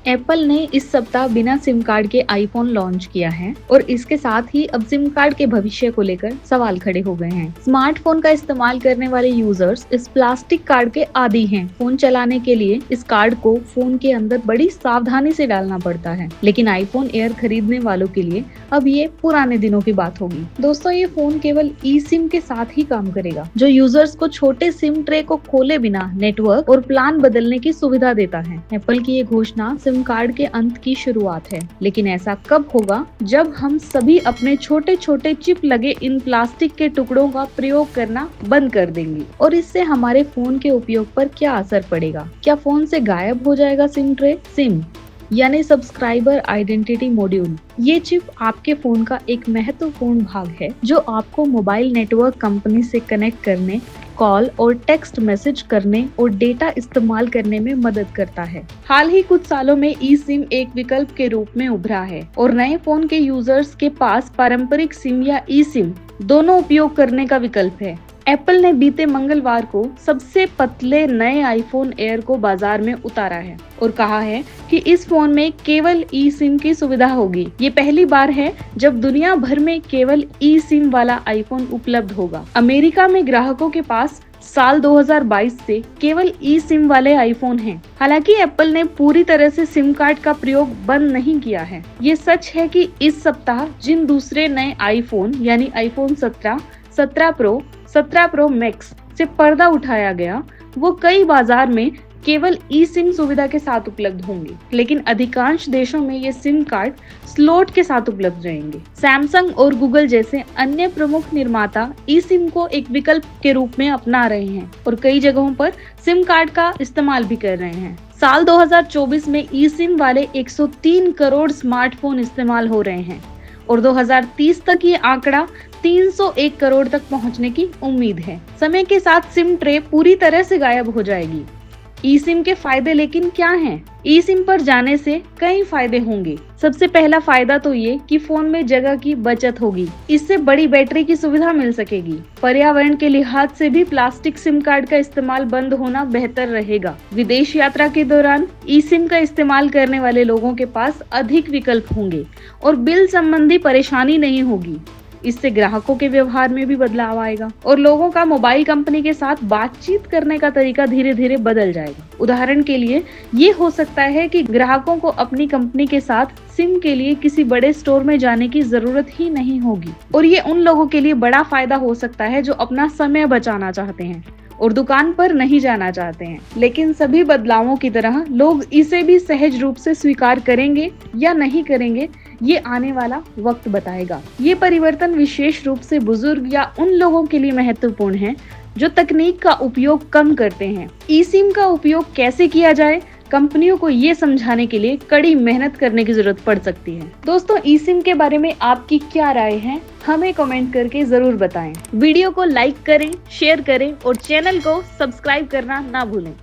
Apple ने इस सप्ताह बिना सिम कार्ड के आईफोन लॉन्च किया है और इसके साथ ही अब सिम कार्ड के भविष्य को लेकर सवाल खड़े हो गए हैं। स्मार्टफोन का इस्तेमाल करने वाले यूजर्स इस प्लास्टिक कार्ड के आदी हैं। फोन चलाने के लिए इस कार्ड को फोन के अंदर बड़ी सावधानी से डालना पड़ता है, लेकिन आईफोन एयर खरीदने वालों के लिए अब ये पुराने दिनों की बात होगी। दोस्तों, ये फोन केवल ई सिम के साथ ही काम करेगा, जो यूजर्स को छोटे सिम ट्रे को खोले बिना नेटवर्क और प्लान बदलने की सुविधा देता है। एप्पल की ये घोषणा सिम कार्ड के अंत की शुरुआत है, लेकिन ऐसा कब होगा जब हम सभी अपने छोटे छोटे चिप लगे इन प्लास्टिक के टुकड़ों का प्रयोग करना बंद कर देंगे। और इससे हमारे फोन के उपयोग पर क्या असर पड़ेगा? क्या फोन से गायब हो जाएगा सिम ट्रे? सिम यानी सब्सक्राइबर आइडेंटिटी मॉड्यूल। ये चिप आपके फोन का एक महत्वपूर्ण भाग है, जो आपको मोबाइल नेटवर्क कंपनी से कनेक्ट करने, कॉल और टेक्स्ट मैसेज करने और डेटा इस्तेमाल करने में मदद करता है। हाल ही कुछ सालों में ई सिम एक विकल्प के रूप में उभरा है और नए फोन के यूजर्स के पास पारंपरिक सिम या ई सिम दोनों उपयोग करने का विकल्प है। एप्पल ने बीते मंगलवार को सबसे पतले नए आईफोन एयर को बाजार में उतारा है और कहा है कि इस फोन में केवल ई सिम की सुविधा होगी। ये पहली बार है जब दुनिया भर में केवल ई सिम वाला आईफोन उपलब्ध होगा। अमेरिका में ग्राहकों के पास साल 2022 से केवल ई सिम वाले आईफोन हैं। हालांकि एप्पल ने पूरी तरह से सिम कार्ड का प्रयोग बंद नहीं किया है। ये सच है कि इस सप्ताह जिन दूसरे नए आईफोन यानी आईफोन 17, 17 प्रो, 17 प्रो मैक्स से पर्दा उठाया गया, वो कई बाजार में केवल ई सिम सुविधा के साथ उपलब्ध होंगे, लेकिन अधिकांश देशों में ये सिम कार्ड स्लॉट के साथ उपलब्ध रहेंगे। सैमसंग और गूगल जैसे अन्य प्रमुख निर्माता ई सिम को एक विकल्प के रूप में अपना रहे हैं और कई जगहों पर सिम कार्ड का इस्तेमाल भी कर रहे हैं। साल 2024 में ई सिम वाले 103 करोड़ स्मार्टफोन इस्तेमाल हो रहे हैं और 2030 तक ये आंकड़ा 301 करोड़ तक पहुंचने की उम्मीद है। समय के साथ सिम ट्रे पूरी तरह से गायब हो जाएगी। ई सिम के फायदे लेकिन क्या हैं? ई सिम पर जाने से कई फायदे होंगे। सबसे पहला फायदा तो ये कि फोन में जगह की बचत होगी। इससे बड़ी बैटरी की सुविधा मिल सकेगी। पर्यावरण के लिहाज से भी प्लास्टिक सिम कार्ड का इस्तेमाल बंद होना बेहतर रहेगा। विदेश यात्रा के दौरान ई सिम का इस्तेमाल करने वाले लोगों के पास अधिक विकल्प होंगे और बिल संबंधी परेशानी नहीं होगी। इससे ग्राहकों के व्यवहार में भी बदलाव आएगा और लोगों का मोबाइल कंपनी के साथ बातचीत करने का तरीका धीरे धीरे बदल जाएगा। उदाहरण के लिए ये हो सकता है कि ग्राहकों को अपनी कंपनी के साथ सिम के लिए किसी बड़े स्टोर में जाने की जरूरत ही नहीं होगी और ये उन लोगों के लिए बड़ा फायदा हो सकता है जो अपना समय बचाना चाहते हैं और दुकान पर नहीं जाना चाहते हैं। लेकिन सभी बदलावों की तरह लोग इसे भी सहज रूप से स्वीकार करेंगे या नहीं करेंगे, ये आने वाला वक्त बताएगा। ये परिवर्तन विशेष रूप से बुजुर्ग या उन लोगों के लिए महत्वपूर्ण है जो तकनीक का उपयोग कम करते हैं। ई सिम का उपयोग कैसे किया जाए, कंपनियों को ये समझाने के लिए कड़ी मेहनत करने की जरूरत पड़ सकती है। दोस्तों, ई सिम के बारे में आपकी क्या राय है? हमें कमेंट करके जरूर बताएं। वीडियो को लाइक करें, शेयर करें और चैनल को सब्सक्राइब करना ना भूलें।